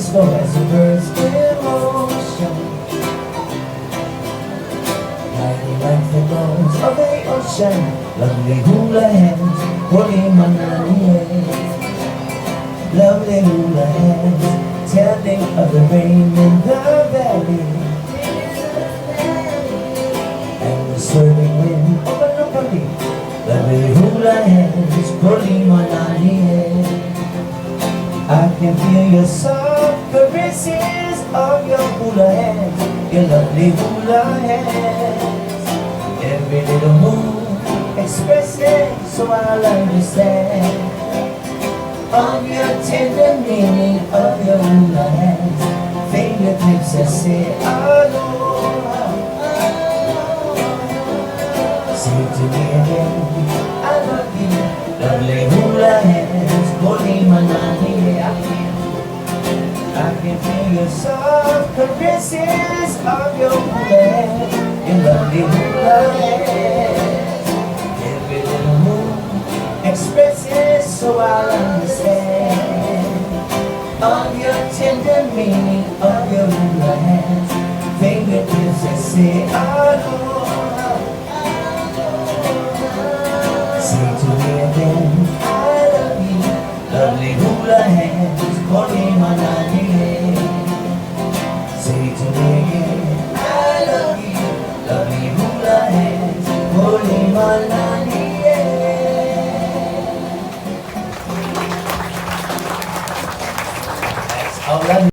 peaceful as the birds in motion, gliding like the gulls of the ocean. Lovely hula hands, holy manani. Lovely hula hands, telling of the rain in the valley, and the swirling wind over the valley. Lovely hula hands, holy manani. I can feel your soft caresses of your hula hands, your lovely hula hands. Every little move expressing, so I'll understand of your tender meaning of your hula hands. Fingertips that say aloha. Say to me again, I love you. Lovely hula hands, holy manani. I can feel your soft caresses of your hula hands, your lovely hula hands. Every little move expresses, so I'll understand of your tender meaning of your hula hands. Fingertips that say,